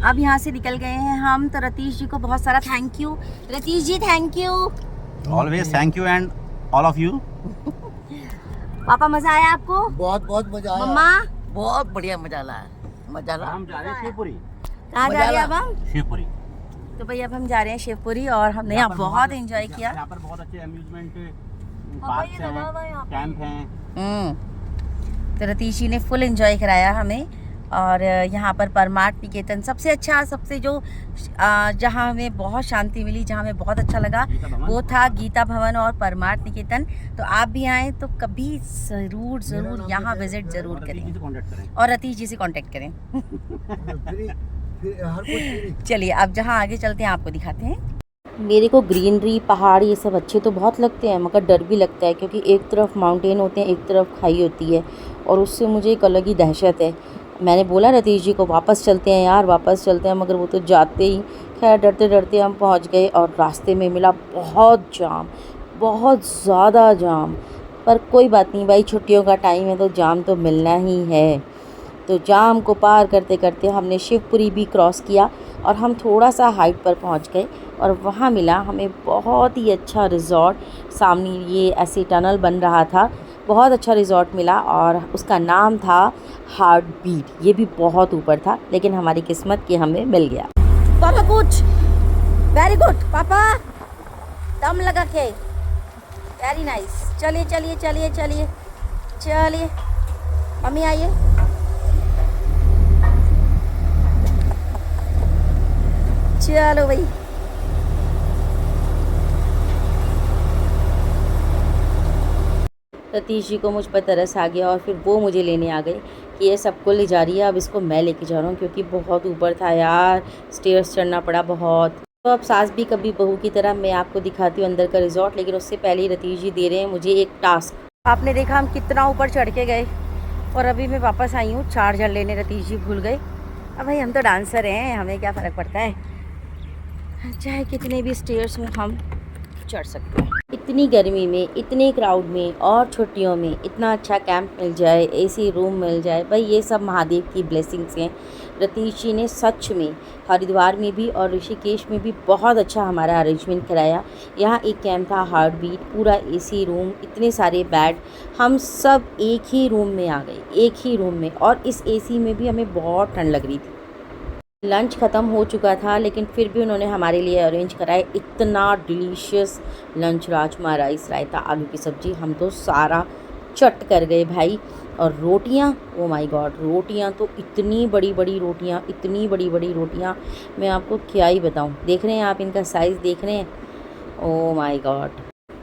अब यहाँ से निकल गए हैं हम, तो रतीश जी को बहुत सारा thank you. Ratish ji thank you. Always thank you and all of you. पापा मजा आया आपको? बहुत बहुत मजा आया। मम्मा बहुत बढ़िया मजा ला। हम जा रहे हैं शिवपुरी। कहाँ जा रहे हैं अब हम? शिवपुरी। तो भाई अब हम जा रहे हैं शिवपुरी और हमने यहाँ बहुत एंजॉय किया। यहाँ पर बहुत अच्छे अम्यूजमेंट पार्क हैं, कैंप हैं। तो रतीश जी ने फुल एंजॉय कराया हमें। और यहाँ पर परमार्थ निकेतन सबसे अच्छा, सबसे जो जहाँ हमें बहुत शांति मिली, जहाँ हमें बहुत अच्छा लगा वो था गीता भवन और परमार्थ निकेतन। तो आप भी आएँ तो कभी ज़रूर यहाँ विजिट ज़रूर करें और रतीश जी से कांटेक्ट करें। चलिए अब जहाँ आगे चलते हैं आपको दिखाते हैं। मेरे को ग्रीनरी, पहाड़ ये सब अच्छे तो बहुत लगते हैं, मगर डर भी लगता है क्योंकि एक तरफ माउंटेन होते हैं, एक तरफ खाई होती है और उससे मुझे एक अलग ही दहशत है। मैंने बोला रतीश जी को वापस चलते हैं यार, वापस चलते हैं, मगर वो तो जाते ही, खैर डरते डरते हम पहुंच गए और रास्ते में मिला बहुत जाम, बहुत ज़्यादा जाम। पर कोई बात नहीं भाई, छुट्टियों का टाइम है तो जाम तो मिलना ही है। तो जाम को पार करते करते हमने शिवपुरी भी क्रॉस किया और हम थोड़ा सा हाइट पर पहुंच गए और वहाँ मिला हमें बहुत ही अच्छा रिज़ॉर्ट। सामने ये ऐसे टनल बन रहा था, बहुत अच्छा रिज़ॉर्ट मिला और उसका नाम था हार्ट बीट। ये भी बहुत ऊपर था लेकिन हमारी किस्मत कि हमें मिल गया। पापा कुछ वेरी गुड, पापा दम लगा के, वेरी नाइस। चलिए चलिए चलिए चलिए चलिए, मम्मी आइए। चलो भाई, रतीश जी को मुझ पर तरस आ गया और फिर वो मुझे लेने आ गए कि ये सबको ले जा रही है, अब इसको मैं लेके जा रहा हूँ क्योंकि बहुत ऊपर था यार, स्टेयर्स चढ़ना पड़ा बहुत। तो अब सास भी कभी बहू की तरह मैं आपको दिखाती हूँ अंदर का रिजॉर्ट, लेकिन उससे पहले ही रतीश जी दे रहे हैं मुझे एक टास्क। आपने देखा हम कितना ऊपर चढ़ के गए और अभी मैं वापस आई हूँ चार्जर लेने, रतीश जी भूल गए। अब भाई हम तो डांसर हैं, हमें क्या फ़र्क पड़ता है, चाहे कितने भी स्टेयर्स में हम चढ़ सकते हैं। इतनी गर्मी में, इतने क्राउड में और छुट्टियों में इतना अच्छा कैंप मिल जाए, एसी रूम मिल जाए, भाई ये सब महादेव की ब्लेसिंग्स हैं। रतीश जी ने सच में हरिद्वार में भी और ऋषिकेश में भी बहुत अच्छा हमारा अरेंजमेंट कराया। यहाँ एक कैंप था हार्ट बीट, पूरा एसी रूम, इतने सारे बेड, हम सब एक ही रूम में आ गए, एक ही रूम में, और इस एसी में भी हमें बहुत ठंड लग रही थी। लंच ख़त्म हो चुका था लेकिन फिर भी उन्होंने हमारे लिए अरेंज कराया इतना डिलीशियस लंच, राजमा राइस, रायता, आलू की सब्ज़ी, हम तो सारा चट कर गए भाई। और रोटियां, ओ माय गॉड, रोटियां तो इतनी बड़ी बड़ी रोटियां, इतनी बड़ी बड़ी रोटियां, मैं आपको क्या ही बताऊं। देख रहे हैं आप, इनका साइज़ देख रहे हैं, ओ माय गॉड।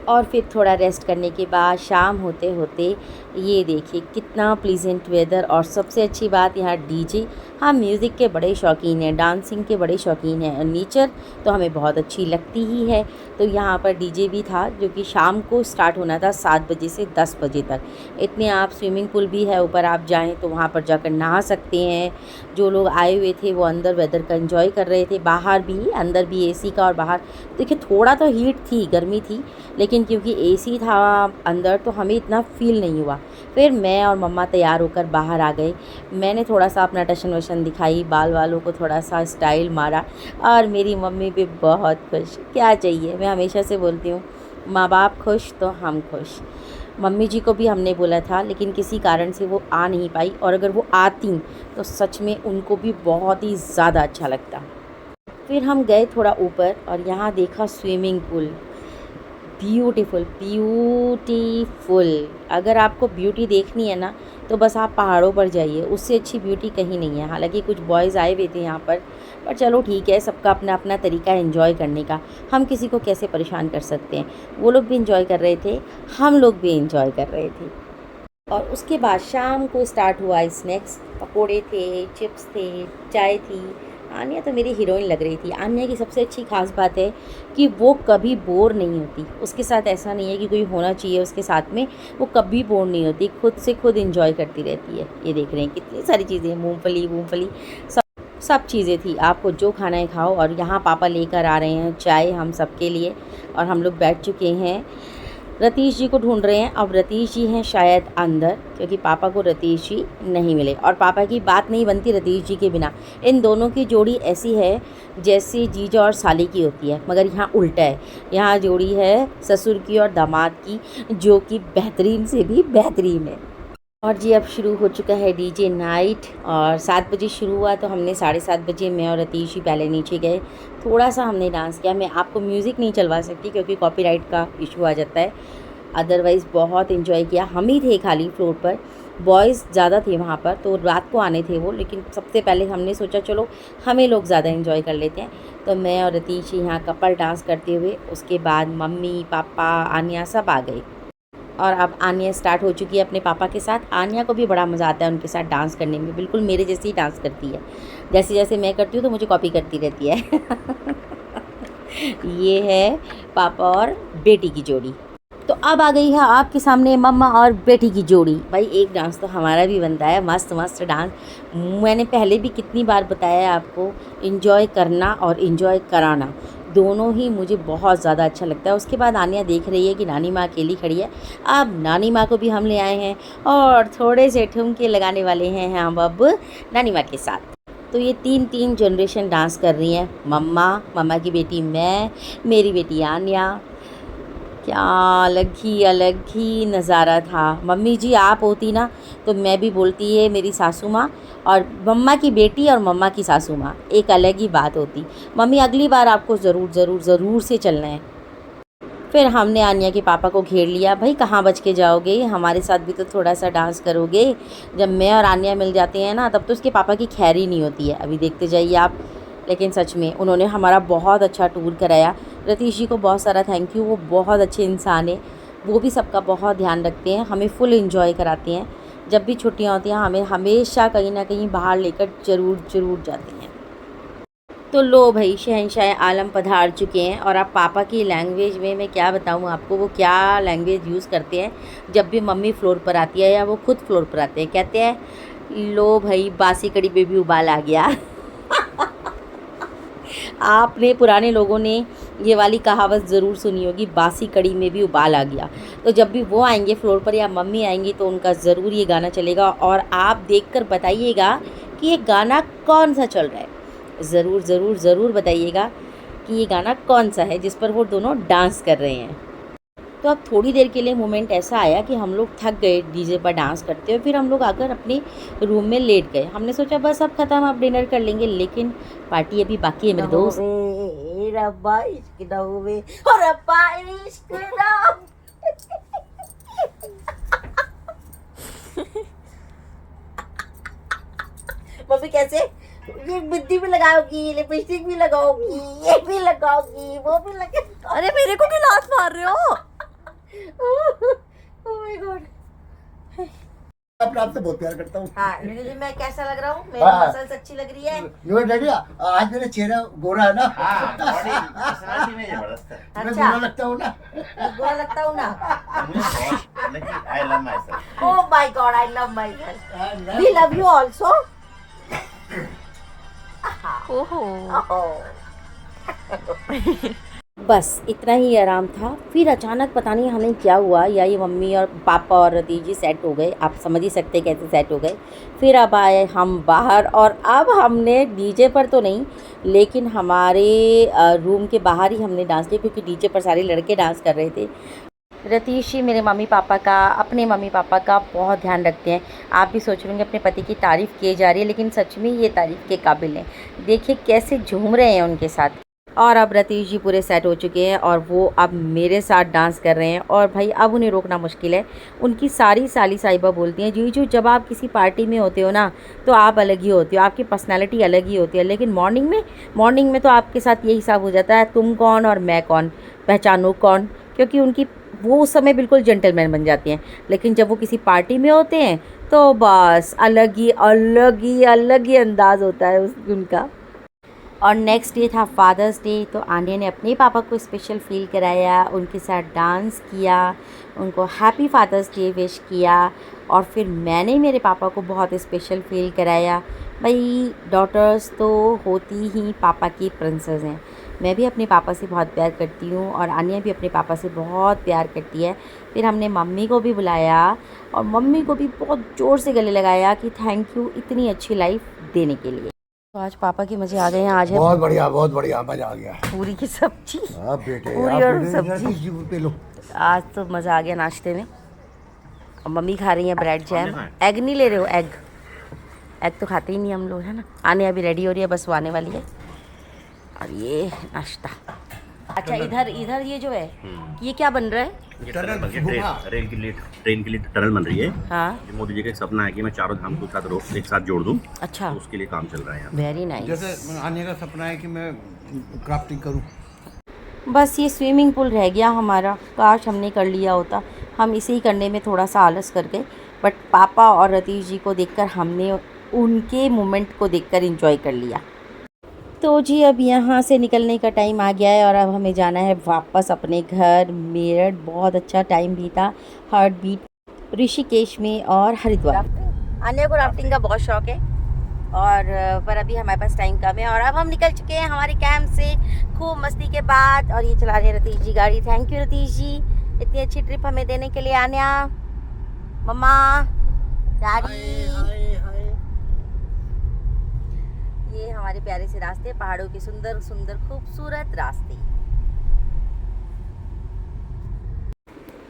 और फिर थोड़ा रेस्ट करने के बाद शाम होते होते ये देखिए कितना प्लीजेंट वेदर, और सबसे अच्छी बात यहाँ डीजे। हम म्यूज़िक के बड़े शौकीन हैं, डांसिंग के बड़े शौकीन हैं, और नेचर तो हमें बहुत अच्छी लगती ही है। तो यहाँ पर डीजे भी था जो कि शाम को स्टार्ट होना था 7 बजे से 10 बजे तक। इतने आप स्विमिंग पूल भी है ऊपर, आप जाएँ तो वहाँ पर जाकर नहा सकते हैं। जो लोग आए हुए थे वो अंदर वेदर का एंजॉय कर रहे थे, बाहर भी, अंदर भी एसी का और बाहर। देखिए थोड़ा तो हीट थी, गर्मी थी, लेकिन क्योंकि एसी था अंदर तो हमें इतना फील नहीं हुआ। फिर मैं और मम्मा तैयार होकर बाहर आ गए। मैंने थोड़ा सा अपना टशन वशन दिखाई, बाल वालों को थोड़ा सा स्टाइल मारा, और मेरी मम्मी भी बहुत खुश। क्या चाहिए, मैं हमेशा से बोलती हूँ माँ बाप खुश तो हम खुश। मम्मी जी को भी हमने बोला था लेकिन किसी कारण से वो आ नहीं पाई, और अगर वो आती तो सच में उनको भी बहुत ही ज़्यादा अच्छा लगता। फिर हम गए थोड़ा ऊपर और यहाँ देखा स्विमिंग पूल, ब्यूटीफुल ब्यूटीफुल। अगर आपको ब्यूटी देखनी है ना तो बस आप पहाड़ों पर जाइए, उससे अच्छी ब्यूटी कहीं नहीं है। हालांकि कुछ बॉयज़ आए हुए थे यहाँ पर चलो ठीक है, सबका अपना अपना तरीका है एंजॉय करने का, हम किसी को कैसे परेशान कर सकते हैं। वो लोग भी एंजॉय कर रहे थे, हम लोग भी एंजॉय कर रहे थे। और उसके बाद शाम को स्टार्ट हुआ स्नैक्स, पकोड़े थे, चिप्स थे, चाय थी। आन्या तो मेरी हीरोइन लग रही थी। आन्या की सबसे अच्छी खास बात है कि वो कभी बोर नहीं होती, उसके साथ ऐसा नहीं है कि कोई होना चाहिए उसके साथ में, वो कभी बोर नहीं होती, खुद से खुद एंजॉय करती रहती है। ये देख रहे हैं कितनी सारी चीज़ें, मूंगफली सब चीज़ें थी, आपको जो खाना है खाओ। और यहाँ पापा लेकर आ रहे हैं चाय हम सबके लिए, और हम लोग बैठ चुके हैं रतीश जी को ढूंढ रहे हैं। अब रतीश जी हैं शायद अंदर, क्योंकि पापा को रतीश जी नहीं मिले और पापा की बात नहीं बनती रतीश जी के बिना। इन दोनों की जोड़ी ऐसी है जैसे जीजा और साली की होती है, मगर यहाँ उल्टा है। यहाँ जोड़ी है ससुर की और दामाद की, जो कि बेहतरीन से भी बेहतरीन है। और जी अब शुरू हो चुका है डीजे नाइट, और 7 बजे शुरू हुआ तो हमने 7:30 बजे मैं और रतीश जी पहले नीचे गए, थोड़ा सा हमने डांस किया। मैं आपको म्यूज़िक नहीं चलवा सकती क्योंकि कॉपीराइट का इशू आ जाता है, अदरवाइज़ बहुत इन्जॉय किया। हम ही थे खाली फ्लोर पर, बॉयज़ ज़्यादा थे वहाँ पर, तो रात को आने थे वो, लेकिन सबसे पहले हमने सोचा चलो हमें लोग ज़्यादा इन्जॉय कर लेते हैं। तो मैं और रतीश जी यहाँ कपल डांस करते हुए, उसके बाद मम्मी पापा आन्या सब आ गए। और अब आन्या स्टार्ट हो चुकी है अपने पापा के साथ। आन्या को भी बड़ा मज़ा आता है उनके साथ डांस करने में, बिल्कुल मेरे जैसे ही डांस करती है। जैसे जैसे मैं करती हूँ तो मुझे कॉपी करती रहती है। ये है पापा और बेटी की जोड़ी। तो अब आ गई है आपके सामने मम्मा और बेटी की जोड़ी। भाई एक डांस तो हमारा भी बनता है, मस्त मस्त डांस। मैंने पहले भी कितनी बार बताया है आपको, इन्जॉय करना और इन्जॉय कराना दोनों ही मुझे बहुत ज़्यादा अच्छा लगता है। उसके बाद आन्या देख रही है कि नानी माँ अकेली खड़ी है। अब नानी माँ को भी हम ले आए हैं और थोड़े से ठुमके लगाने वाले हैं हम अब नानी माँ के साथ। तो ये तीन जनरेशन डांस कर रही हैं। मम्मा की बेटी मैं, मेरी बेटी आन्या। क्या अलग ही नज़ारा था। मम्मी जी आप होती ना तो मैं भी बोलती है मेरी सासू माँ, और मम्मा की बेटी और मम्मा की सासू माँ एक अलग ही बात होती। मम्मी अगली बार आपको ज़रूर से चलना है। फिर हमने आन्या के पापा को घेर लिया, भाई कहाँ बच के जाओगे, हमारे साथ भी तो थोड़ा सा डांस करोगे। जब मैं और आन्या मिल जाते हैं ना तब तो उसके पापा की खैर ही नहीं होती है, अभी देखते जाइए आप। लेकिन सच में उन्होंने हमारा बहुत अच्छा टूर कराया। रतीश जी को बहुत सारा थैंक यू, वो बहुत अच्छे इंसान है। वो भी सबका बहुत ध्यान रखते हैं, हमें फुल एंजॉय कराते हैं। जब भी छुट्टियां होती हैं हमें हमेशा कहीं ना कहीं बाहर लेकर ज़रूर जाते हैं। तो लो भाई शहंशाह आलम पधार चुके हैं। और अब पापा की लैंग्वेज में मैं क्या बताऊँ आपको, वो क्या लैंग्वेज यूज़ करते हैं जब भी मम्मी फ्लोर पर आती है या वो खुद फ्लोर पर आते हैं। कहते हैं लो भाई बासी कड़ी पे भी उबाल आ गया। आपने पुराने लोगों ने ये वाली कहावत ज़रूर सुनी होगी, बासी कड़ी में भी उबाल आ गया। तो जब भी वो आएंगे फ्लोर पर या मम्मी आएंगी तो उनका ज़रूर ये गाना चलेगा, और आप देखकर बताइएगा कि ये गाना कौन सा चल रहा है। ज़रूर बताइएगा कि ये गाना कौन सा है जिस पर वो दोनों डांस कर रहे हैं। तो अब थोड़ी देर के लिए मोमेंट ऐसा आया कि हम लोग थक गए डीजे पर डांस करते हुए, फिर हम लोग आकर अपने रूम में लेट गए। हमने सोचा बस अब ख़त्म, अब डिनर कर लेंगे, लेकिन पार्टी अभी बाकी है मेरे दोस्त। रब्बा इश्क ना होवे, ओ रब्बा इश्क ना। मम्मी कैसे, ये बिंदी भी लगाओगी, लिपस्टिक भी लगाओगी, ये भी लगाओगी, वो भी लगा। अरे मेरे को क्यों लात मार रहे हो? Oh my God. अपने आप से बहुत प्यार करता हूँ। हाँ जी, मैं कैसा लग रहा हूँ? मेरी हाँ। मसल्स अच्छी लग रही है। नो डैडी, आज मेरा चेहरा गोरा है ना। हाँ, बॉडी पर्सनालिटी में जबरदस्त है। मैं अच्छा। गोरा लगता हूँ ना। बुरा लगता हूँ ना? मुझे बहुत लेकिन I love my self. Oh my God, I love myself. We love you also. ओहो। Oh. बस इतना ही आराम था। फिर अचानक पता नहीं हमें क्या हुआ, या ये मम्मी और पापा और रतीश जी सेट हो गए, आप समझ ही सकते कैसे सेट हो गए। फिर अब आए हम बाहर, और अब हमने डीजे पर तो नहीं लेकिन हमारे रूम के बाहर ही हमने डांस किया, क्योंकि डीजे पर सारे लड़के डांस कर रहे थे। रतीश जी मेरे मम्मी पापा का, अपने मम्मी पापा का बहुत ध्यान रखते हैं। आप भी सोच रहे होंगे अपने पति की तारीफ़ की जा रही है, लेकिन सच में ये तारीफ़ के काबिल हैं। देखिए कैसे झूम रहे हैं उनके साथ। और अब रतीश जी पूरे सेट हो चुके हैं और वो अब मेरे साथ डांस कर रहे हैं, और भाई अब उन्हें रोकना मुश्किल है। उनकी सारी साली साहिबा बोलती हैं जीजू जब आप किसी पार्टी में होते हो ना तो आप अलग ही होते हो, आपकी पर्सनालिटी अलग ही होती है, लेकिन मॉर्निंग में तो आपके साथ ये हिसाब हो जाता है तुम कौन और मैं कौन, पहचानो कौन, क्योंकि उनकी वो उस समय बिल्कुल जेंटलमैन बन जाती हैं। लेकिन जब वो किसी पार्टी में होते हैं तो बस अलग ही अंदाज़ होता है उनका। और नेक्स्ट डे था फादर्स डे, तो आन्या ने अपने पापा को स्पेशल फील कराया, उनके साथ डांस किया, उनको हैप्पी फादर्स डे विश किया, और फिर मैंने मेरे पापा को बहुत स्पेशल फील कराया। भाई डॉटर्स तो होती ही पापा की प्रिंसेस हैं। मैं भी अपने पापा से बहुत प्यार करती हूँ और आन्या भी अपने पापा से बहुत प्यार करती है। फिर हमने मम्मी को भी बुलाया और मम्मी को भी बहुत ज़ोर से गले लगाया कि थैंक यू इतनी अच्छी लाइफ देने के लिए। तो आज पापा के मज़े आ गए हैं। आज है बहुत बढ़िया मजा आ गया। पूरी की सब्जी, हाँ बेटे, पूरी और सब्जी। पे लो। आज तो मज़ा आ गया नाश्ते में। और मम्मी खा रही हैं ब्रेड जैम। एग नहीं ले रहे हो? एग तो खाते ही नहीं हम लोग, है ना। आने अभी रेडी हो रही है, बस वो आने वाली है। और ये नाश्ता। अच्छा, इधर ये जो है ये क्या बन रहा है? ये टनल बन गया, ट्रेन के लिए टनल बन रही है। हाँ, ये मोदी जी का एक सपना है कि मैं चारों धाम को एक साथ जोड़ दूं। अच्छा, तो उसके लिए काम चल रहा है यहाँ। Very nice. जैसे आने का सपना है कि मैं क्राफ्टिंग करूं। बस ये स्विमिंग पूल रह गया हमारा, काश हमने कर लिया होता। हम इसे ही करने में थोड़ा सा आलस कर गए, बट पापा और रतीश जी को देखकर हमने उनके मोमेंट को देखकर एंजॉय कर लिया। तो जी अब यहाँ से निकलने का टाइम आ गया है और अब हमें जाना है वापस अपने घर मेरठ। बहुत अच्छा टाइम भी था, हार्ट बीट ऋषिकेश में और हरिद्वार। आने को राफ्टिंग का बहुत शौक है और पर अभी हमारे पास टाइम कम है और अब हम निकल चुके हैं हमारे कैंप से खूब मस्ती के बाद। और ये चला रहे हैं रतीश जी गाड़ी। थैंक यू रतीश जी, इतनी अच्छी ट्रिप हमें देने के लिए। आन्या, मम्मा, डैडी। ये हमारे प्यारे से रास्ते, पहाड़ों के सुंदर सुंदर खूबसूरत रास्ते।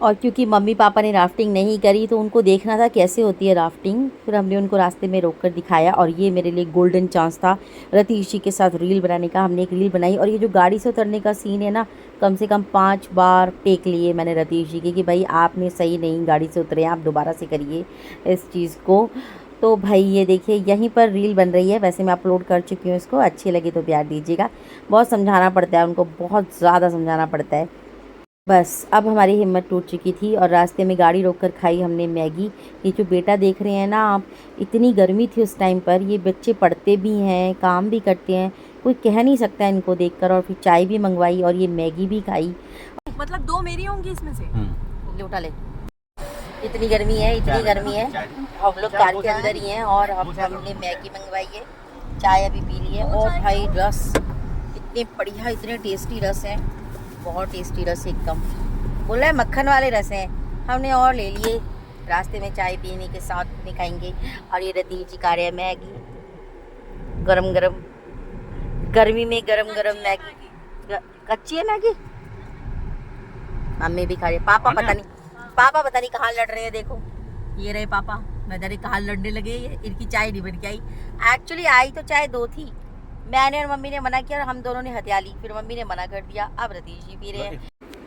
और क्योंकि मम्मी पापा ने राफ्टिंग नहीं करी तो उनको देखना था कैसे होती है राफ्टिंग। फिर हमने उनको रास्ते में रोककर दिखाया और ये मेरे लिए गोल्डन चांस था रतीश जी के साथ रील बनाने का। हमने एक रील बनाई और ये जो गाड़ी से उतरने का सीन है ना, कम से कम 5 बार टेक लिए मैंने रतीश जी के कि भाई आपने सही नहीं गाड़ी से उतरे, आप दोबारा से करिए इस चीज़ को। तो भाई ये देखिए यहीं पर रील बन रही है। वैसे मैं अपलोड कर चुकी हूँ इसको, अच्छी लगी तो प्यार दीजिएगा। बहुत समझाना पड़ता है उनको, बहुत ज़्यादा समझाना पड़ता है। बस अब हमारी हिम्मत टूट चुकी थी और रास्ते में गाड़ी रोककर खाई हमने मैगी। ये जो बेटा देख रहे हैं ना आप, इतनी गर्मी थी उस टाइम पर। ये बच्चे पढ़ते भी हैं, काम भी करते हैं, कोई कह नहीं सकता इनको देखकर। और फिर चाय भी मंगवाई और ये मैगी भी खाई। मतलब 2 मेरी होंगी इसमें से। ले उठा ले। इतनी गर्मी है, इतनी गर्मी है। हम लोग कार के अंदर ही हैं और हमने मैगी मंगवाई है, चाय अभी पी ली है। और भाई रस इतने बढ़िया, इतने टेस्टी रस हैं, बहुत टेस्टी रस एकदम। बोल रहा है मक्खन वाले रस हैं। हमने और ले लिए, रास्ते में चाय पीने के साथ में खाएंगे। और ये रतीश जी खा रहे हैं मैगी गरम गरम, गर्मी में गरम गरम मैगी। कच्ची है मैगी। मम्मी भी खा रही है। पापा पता नहीं कहाँ लड़ रहे हैं। देखो ये रहे पापा, मैं डरे कहाँ लड़ने लगे। इनकी चाय नहीं बन के आई। एक्चुअली आई तो चाय 2 थी, मैंने और मम्मी ने मना किया और हम दोनों ने हथिया ली। फिर मम्मी ने मना कर दिया। अब रतीश जी पी रहे हैं।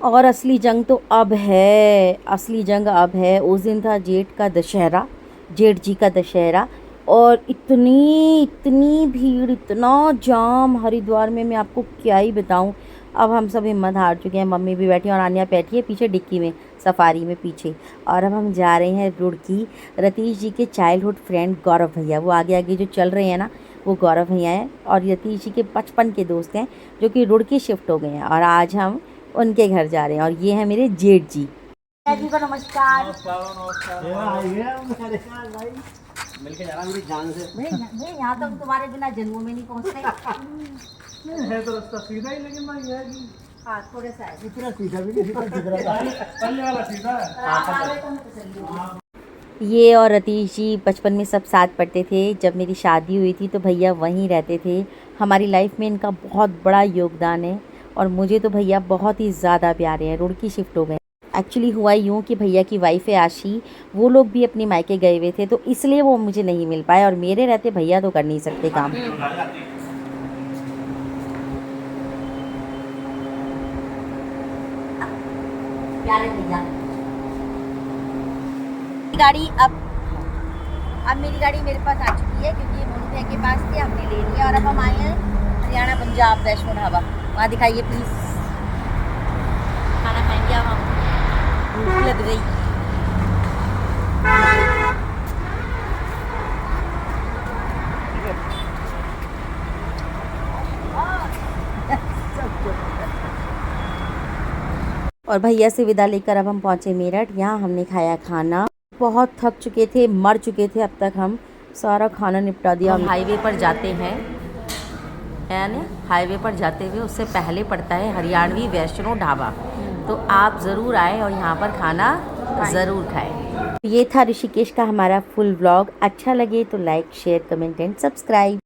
और असली जंग तो अब है, असली जंग अब है। उस दिन था जेठ का दशहरा, जेठ जी का दशहरा। और इतनी भीड़, इतना जाम हरिद्वार में, मैं आपको क्या ही बताऊं। अब हम सब हिम्मत हार चुके हैं। मम्मी भी बैठी है और आन्या बैठी है पीछे डिक्की में, सफारी में पीछे। और अब हम जा रहे हैं रुड़की। रतीश जी के चाइल्डहुड फ्रेंड गौरव भैया, वो आगे आगे जो चल रहे हैं ना, वो गौरव भैया हैं। और रतीश जी के बचपन के दोस्त हैं जो कि रुड़की शिफ्ट हो गए हैं। और आज हम उनके घर जा रहे हैं। और ये है मेरे जेठ जी। जी को नमस्कार। मिलके जा रहा मेरी जान से। भाई यहाँ तो तुम्हारे बिना जन्मों में नहीं पहुँचते। है तो रास्ता सीधा ही, लेकिन मैं ये है कि हाँ थोड़ा सा है। इतना सीधा भी नहीं दिख रहा था। पहले वाला सीधा है। ये और रतीश जी बचपन में सब साथ पढ़ते थे। जब मेरी शादी हुई थी तो भैया वहीं रहते थे। हमारी लाइफ में इनका बहुत बड़ा योगदान है और मुझे तो भैया बहुत ही ज़्यादा प्यारे हैं। रुड़की शिफ्ट हो गए। एक्चुअली हुआ यूँ कि भैया की वाइफ है आशी, वो लोग भी अपने मायके गए हुए थे, तो इसलिए वो मुझे नहीं मिल पाए। और मेरे रहते भैया तो कर नहीं सकते काम। प्यारे भैया गाड़ी अब मेरी गाड़ी मेरे पास आ चुकी है क्योंकि ये मोनू भैया के पास थी, हमने ले लिया। और अब हम आए हैं हरियाणा पंजाब वैष्णो ढाबा। वहाँ दिखाइए प्लीज़, खाना खाएंगे अब हम, भूख लग रही। और भैया से विदा लेकर अब हम पहुँचे मेरठ। यहाँ हमने खाया खाना, बहुत थक चुके थे, मर चुके थे अब तक हम। सारा खाना निपटा दिया। हम हाईवे पर जाते हैं, यानी हाईवे पर जाते हुए उससे पहले पड़ता है हरियाणवी वैष्णो ढाबा। तो आप ज़रूर आए और यहाँ पर खाना ज़रूर खाएं। ये था ऋषिकेश का हमारा फुल व्लॉग। अच्छा लगे तो like, share, comment and subscribe.